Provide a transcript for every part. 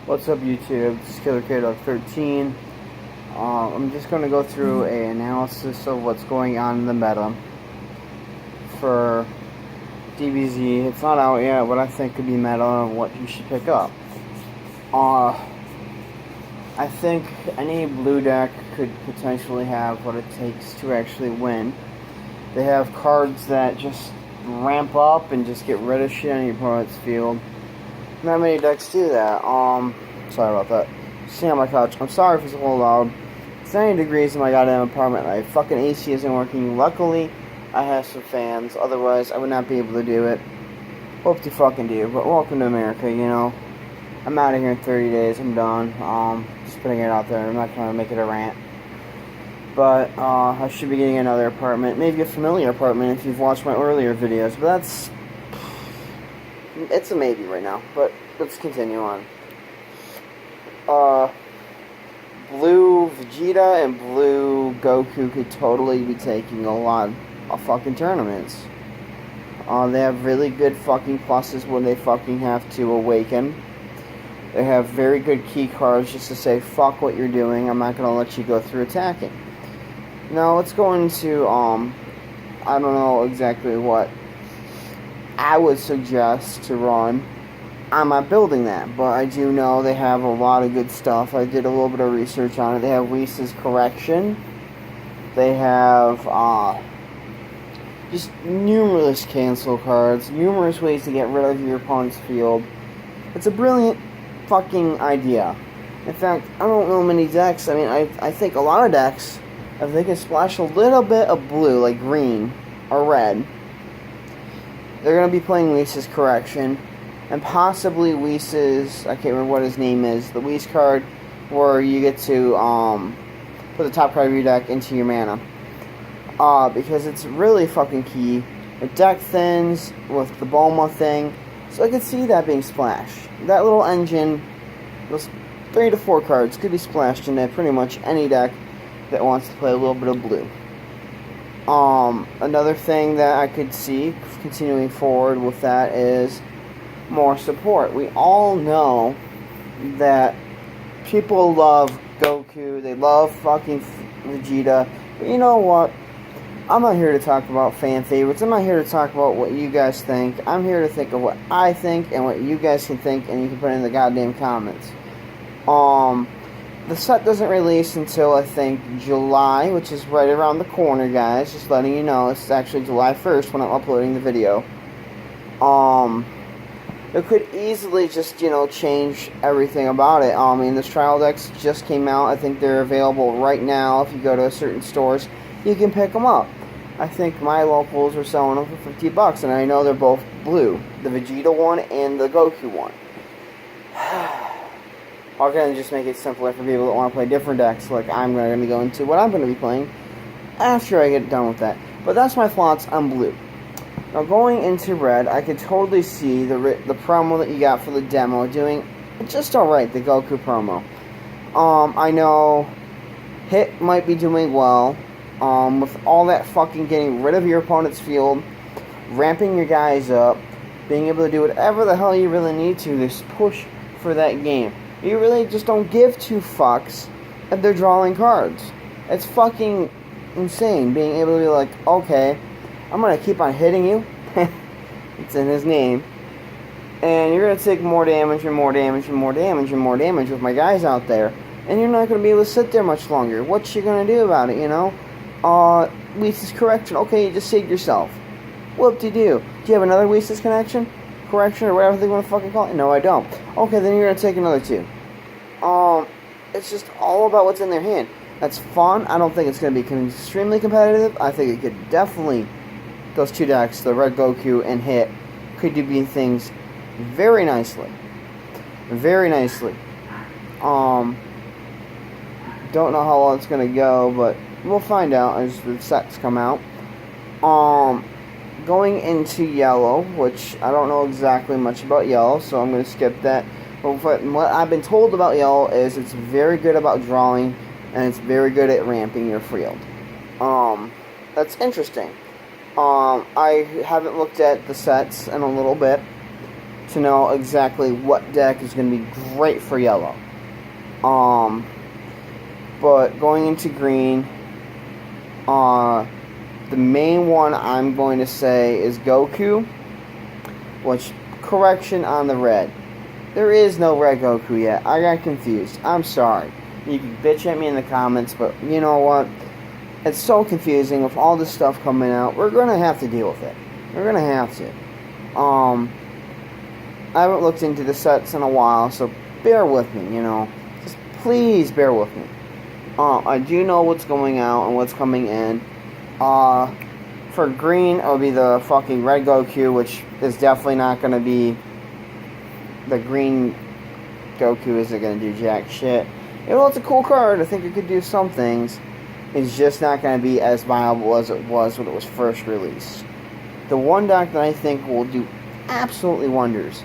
What's up, YouTube? This is Killer K 13. I'm just going to go through an analysis of what's going on in the meta for DBZ. It's not out yet, what I think could be meta and what you should pick up. I think any blue deck could potentially have what it takes to actually win. They have cards that just ramp up and just get rid of shit on your opponent's field. Not many decks do that. Sorry about that. Sitting on my couch. I'm sorry if it's a little loud. It's 90 degrees in my goddamn apartment. My fucking AC isn't working. Luckily, I have some fans. Otherwise, I would not be able to do it. Hope to fucking do. But welcome to America, you know. I'm out of here in 30 days. I'm done. Just putting it out there. I'm not gonna make it a rant. But, I should be getting another apartment. Maybe a familiar apartment if you've watched my earlier videos. But that's... it's a maybe right now. But, let's continue on. Blue Vegeta and Blue Goku could totally be taking a lot of fucking tournaments. They have really good fucking pluses when they fucking have to awaken. They have very good key cards just to say, fuck what you're doing, I'm not gonna let you go through attacking. Now, let's go into, I don't know exactly what I would suggest to run. I'm not building that, but I do know they have a lot of good stuff. I did a little bit of research on it. They have Whis' Correction. They have, just numerous cancel cards, numerous ways to get rid of your opponent's field. It's a brilliant fucking idea. In fact, I don't know many decks. I mean, I think a lot of decks, if they can splash a little bit of blue, like green or red, they're going to be playing Whis' Correction. And possibly Whis', I can't remember what his name is, the Whis card, where you get to put the top card of your deck into your mana. Because it's really fucking key. The deck thins with the Bulma thing, so I could see that being splashed. That little engine, those 3 to 4 cards could be splashed into pretty much any deck that wants to play a little bit of blue. Another thing that I could see continuing forward with that is more support. We all know that people love Goku, they love fucking Vegeta, but you know what? I'm not here to talk about fan favorites. I'm not here to talk about what you guys think. I'm here to think of what I think and what you guys can think, and you can put it in the goddamn comments. The set doesn't release until, I think, July, which is right around the corner, guys. Just letting you know, it's actually July 1st when I'm uploading the video. It could easily just, you know, change everything about it. I mean, the trial decks just came out. I think they're available right now. If you go to certain stores, you can pick them up. I think my locals are selling them for $50, and I know they're both blue. The Vegeta one and the Goku one. Why can't I just make it simpler for people that want to play different decks, like I'm going to be going to what I'm going to be playing after I get done with that. But that's my thoughts on blue. Now, going into red, I could totally see the promo that you got for the demo doing just alright, the Goku promo. I know Hit might be doing well, with all that fucking getting rid of your opponent's field, ramping your guys up, being able to do whatever the hell you really need to just push for that game. You really just don't give two fucks if they're drawing cards. It's fucking insane being able to be like, okay, I'm going to keep on hitting you. It's in his name. And you're going to take more damage and more damage and more damage and more damage with my guys out there. And you're not going to be able to sit there much longer. What you going to do about it, you know? Whis' Correction. Okay, you just saved yourself. Whoop-de-doo. Do you have another Whis' Correction, or whatever they want to fucking call it? No, I don't. Okay, then you're going to take another 2. It's just all about what's in their hand. That's fun. I don't think it's going to be extremely competitive. I think it could definitely... those 2 decks, the Red Goku and Hit, could do things very nicely. Very nicely. Don't know how long it's going to go, but we'll find out as the sets come out. Going into yellow, which I don't know exactly much about yellow, so I'm going to skip that. But what I've been told about yellow is it's very good about drawing, and it's very good at ramping your field. That's interesting. I haven't looked at the sets in a little bit, to know exactly what deck is going to be great for yellow. But going into green, the main one I'm going to say is Goku, which, correction on the red. There is no red Goku yet. I got confused. I'm sorry. You can bitch at me in the comments, but you know what? It's so confusing with all this stuff coming out. We're going to have to deal with it. We're going to have to. I haven't looked into the sets in a while, so bear with me, you know. Just please bear with me. I do know what's going out and what's coming in. For green, it'll be the fucking red Goku, which is definitely not going to be... The green Goku isn't going to do jack shit. Well, it's a cool card. I think it could do some things. It's just not going to be as viable as it was when it was first released. The one deck that I think will do absolutely wonders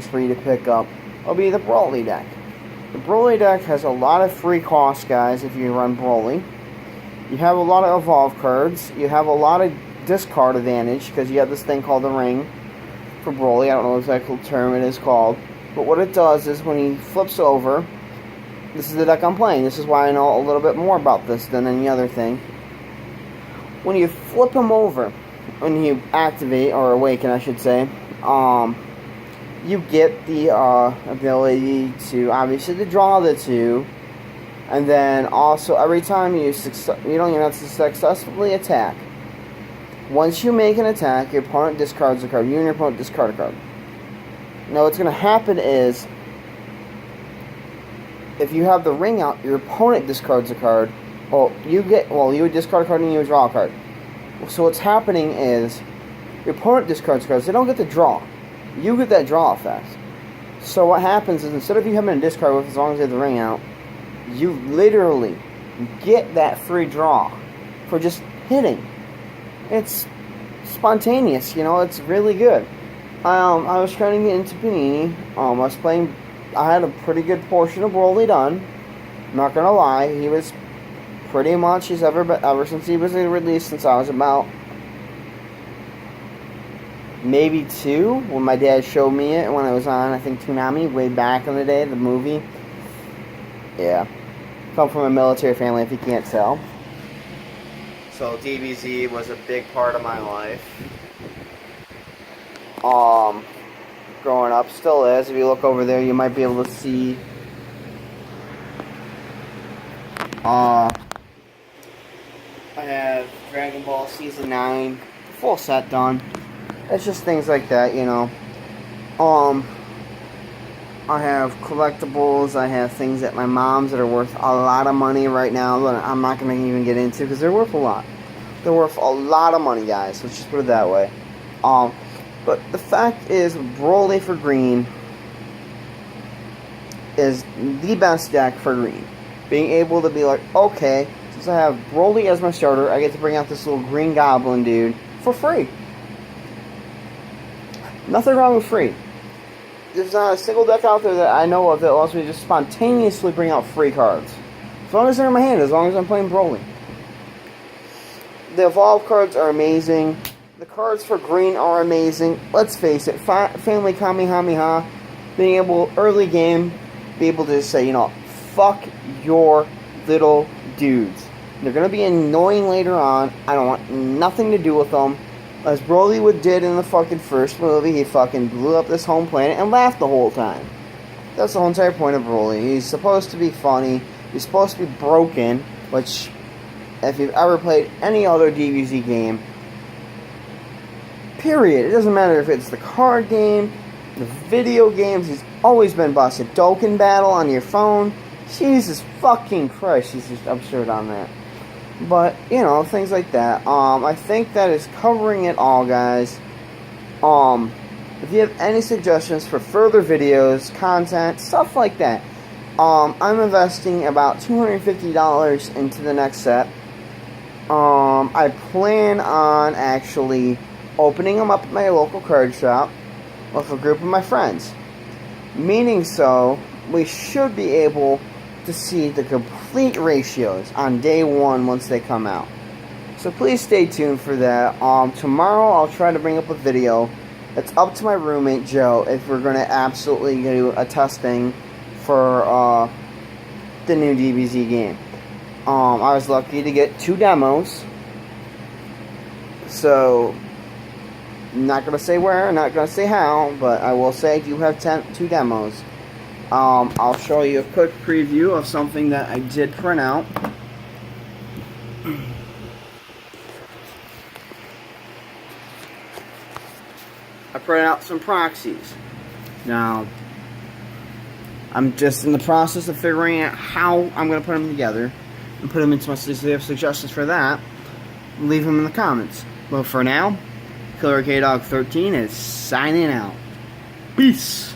for you to pick up will be the Broly deck. The Broly deck has a lot of free cost, guys, if you run Broly. You have a lot of Evolve cards. You have a lot of discard advantage, because you have this thing called the Ring for Broly. I don't know exactly what term it is called. But what it does is when he flips over, this is the deck I'm playing. This is why I know a little bit more about this than any other thing. When you flip him over, when you activate, or awaken I should say, you get the ability to, obviously, to draw the two. And then also, every time you don't even have to successfully attack. Once you make an attack, your opponent discards a card. You and your opponent discard a card. Now, what's going to happen is, if you have the ring out, your opponent discards a card. You would discard a card and you would draw a card. So what's happening is, your opponent discards cards. They don't get to draw. You get that draw effect. So what happens is, instead of you having a discard with, as long as you have the ring out, you literally get that free draw for just hitting. It's spontaneous, you know. It's really good. I was trying to get into Panini. I had a pretty good portion of Broly done. I'm not gonna lie, he was pretty much ever since he was released, since I was about maybe 2, when my dad showed me it when I was on, I think, Toonami, way back in the day, the movie. Yeah. Come from a military family, if you can't tell. So DBZ was a big part of my life. Growing up, still is. If you look over there, you might be able to see I have Dragon Ball Season 9 full set done. It's just things like that, you know. I have collectibles. I have things at my mom's that are worth a lot of money right now that I'm not going to even get into because they're worth a lot. They're worth a lot of money, guys. Let's just put it that way. But the fact is, Broly for green is the best deck for green. Being able to be like, okay, since I have Broly as my starter, I get to bring out this little green goblin dude for free. Nothing wrong with free. There's not a single deck out there that I know of that lets me just spontaneously bring out free cards. As long as they're in my hand, as long as I'm playing Broly. The Evolve cards are amazing. The cards for green are amazing. Let's face it, Family Kamehameha, being able, early game, be able to say, you know, fuck your little dudes. They're going to be annoying later on. I don't want nothing to do with them. As Broly did in the fucking first movie, he fucking blew up this home planet and laughed the whole time. That's the whole entire point of Broly. He's supposed to be funny. He's supposed to be broken, which, if you've ever played any other DBZ game, period, it doesn't matter if it's the card game, the video games, he's always been busted. Dokkan Battle on your phone, Jesus fucking Christ, he's just absurd on that. But, you know, things like that. I think that is covering it all, guys. If you have any suggestions for further videos, content, stuff like that, I'm investing about $250 into the next set. I plan on actually opening them up at my local card shop with a group of my friends. Meaning so, we should be able to see the complete ratios on day one once they come out. So please stay tuned for that. Tomorrow I'll try to bring up a video It's up to my roommate Joe if we're going to absolutely do a testing for the new DBZ game. I was lucky to get 2 demos. So, not going to say where, not going to say how, but I will say I do have 2 demos. I'll show you a quick preview of something that I did print out. I printed out some proxies. Now, I'm just in the process of figuring out how I'm going to put them together and put them into my list. If you have suggestions for that, leave them in the comments. But for now, Killer K-Dog 13 is signing out. Peace!